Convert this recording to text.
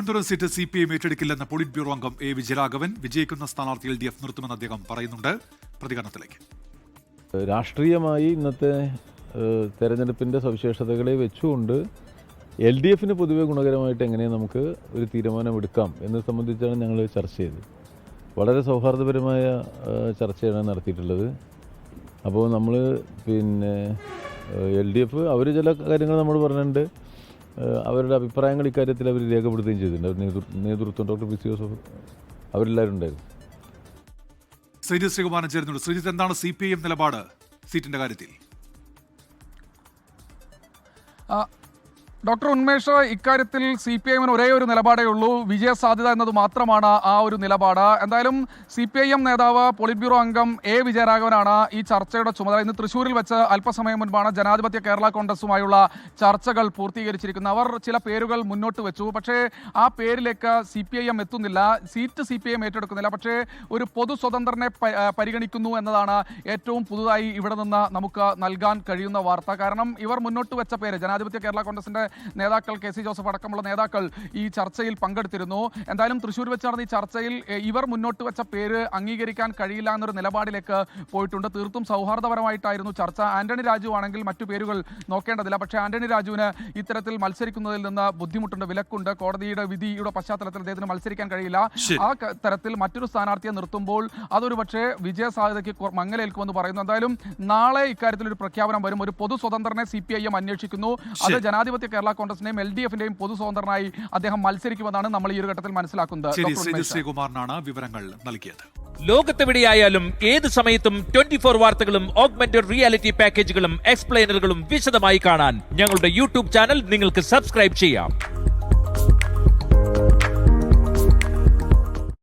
Thiruvananthapuram seat CPM ഏറ്റെടുക്കില്ലെന്ന polit bureau അംഗം A. Vijayaraghavan. വിജയിക്കുന്ന സ്ഥാനാർത്ഥി LDF നിർത്തുമെന്ന് അദ്ദേഹം പറയുന്നുണ്ട്. പ്രതികരണത്തിലേക്ക്. രാഷ്ട്രീയമായി ഇന്നത്തെ തെരഞ്ഞെടുപ്പിൻ്റെ സവിശേഷതകളെ വെച്ചുകൊണ്ട് LDFന് പൊതുവെ ഗുണകരമായിട്ട് എങ്ങനെ നമുക്ക് ഒരു തീരുമാനമെടുക്കാം എന്നത് സംബന്ധിച്ചാണ് ഞങ്ങൾ ചർച്ച ചെയ്തത്. വളരെ സൗഹാർദ്ദപരമായ ചർച്ചയാണ് നടത്തിയിട്ടുള്ളത്. അപ്പോൾ നമ്മൾ LDF അവർ ചില കാര്യങ്ങൾ നമ്മൾ പറഞ്ഞിട്ടുണ്ട്. അവരുടെ അഭിപ്രായങ്ങൾ ഇക്കാര്യത്തിൽ അവർ രേഖപ്പെടുത്തുകയും ചെയ്തിട്ടുണ്ട്. അവർ നേതൃത്വം ഡോക്ടർ പി.സി. ജോസഫ് അവരെല്ലാവരും ഉണ്ടായിരുന്നു. ശ്രീജിത്ത് ശ്രീകുമാരൻ ചേരുന്നുണ്ട്. ശ്രീജിത്ത്, എന്താണ് CPM നിലപാട് സീറ്റിന്റെ കാര്യത്തിൽ? ഡോക്ടർ ഉന്മേഷ്, ഇക്കാര്യത്തിൽ CPIM ഒരേ ഒരു നിലപാടേ ഉള്ളൂ, വിജയ സാധ്യത എന്നത് മാത്രമാണ് ആ ഒരു നിലപാട്. എന്തായാലും CPIM നേതാവ് പോളിറ്റ് ബ്യൂറോ അംഗം A. വിജയരാഘവനാണ് ഈ ചർച്ചയുടെ ചുമതല. ഇന്ന് തൃശ്ശൂരിൽ വെച്ച് അല്പസമയം മുൻപാണ് ജനാധിപത്യ കേരള കോൺഗ്രസുമായുള്ള ചർച്ചകൾ പൂർത്തീകരിച്ചിരിക്കുന്നത്. അവർ ചില പേരുകൾ മുന്നോട്ട് വെച്ചു. പക്ഷേ ആ പേരിലേക്ക് CPIM എത്തുന്നില്ല, സീറ്റ് CPIM ഏറ്റെടുക്കുന്നില്ല. പക്ഷേ ഒരു പൊതു സ്വതന്ത്രനെ പരിഗണിക്കുന്നു എന്നതാണ് ഏറ്റവും പുതുതായി ഇവിടെ നിന്ന് നമുക്ക് നൽകാൻ കഴിയുന്ന വാർത്ത. കാരണം ഇവർ മുന്നോട്ട് വെച്ച പേര്, ജനാധിപത്യ കേരള കോൺഗ്രസിന്റെ നേതാക്കൾ KC ജോസഫ് അടക്കമുള്ള നേതാക്കൾ ഈ ചർച്ചയിൽ പങ്കെടുത്തിരുന്നു. എന്തായാലും തൃശ്ശൂർ വെച്ച് നടന്ന ഈ ചർച്ചയിൽ ഇവർ മുന്നോട്ട് വെച്ച പേര് അംഗീകരിക്കാൻ കഴിയില്ല എന്നൊരു നിലപാടിലേക്ക് പോയിട്ടുണ്ട്. തീർത്തും സൗഹാർദ്ദപരമായിട്ടായിരുന്നു ചർച്ച. ആന്റണി രാജു ആണെങ്കിൽ മറ്റു പേരുകൾ നോക്കേണ്ടതില്ല. പക്ഷേ ആന്റണി രാജുവിന് ഇത്തരത്തിൽ മത്സരിക്കുന്നതിൽ നിന്ന് ബുദ്ധിമുട്ടുണ്ട്, വിലക്കുണ്ട്. കോടതിയുടെ വിധിയുടെ പശ്ചാത്തലത്തിൽ അദ്ദേഹത്തിന് മത്സരിക്കാൻ കഴിയില്ല. ആ തരത്തിൽ മറ്റൊരു സ്ഥാനാർത്ഥിയെ നിർത്തുമ്പോൾ അതൊരു പക്ഷേ വിജയ സാധ്യതയ്ക്ക് മങ്ങലേൽക്കുമെന്ന് പറയുന്നു. എന്തായാലും നാളെ ഇക്കാര്യത്തിൽ ഒരു പ്രഖ്യാപനം വരും. ഒരു പൊതു സ്വതന്ത്രനെ CPIM അന്വേഷിക്കുന്നു. അത് ജനാധിപത്യ കേരള കോൺഗ്രസിന്റെയും LDFന്റെയും പൊതു സ്വതന്ത്രനായി അദ്ദേഹം മത്സരിക്കുമെന്നാണ് നമ്മൾ ഈ ഒരു ഘട്ടത്തിൽ മനസ്സിലാക്കുന്നത്. ശ്രീകുമാറിനാണ് വിവരങ്ങൾ നൽകിയത്. ലോകത്തെവിടെയായാലും ഏത് സമയത്തും 24 വാർത്തകളും ഓഗ്മെന്റഡ് റിയാലിറ്റി പാക്കേജുകളും എക്സ്പ്ലെയിനറുകളും വിശദമായി കാണാൻ ഞങ്ങളുടെ YouTube ചാനൽ നിങ്ങൾക്ക് സബ്സ്ക്രൈബ് ചെയ്യാം.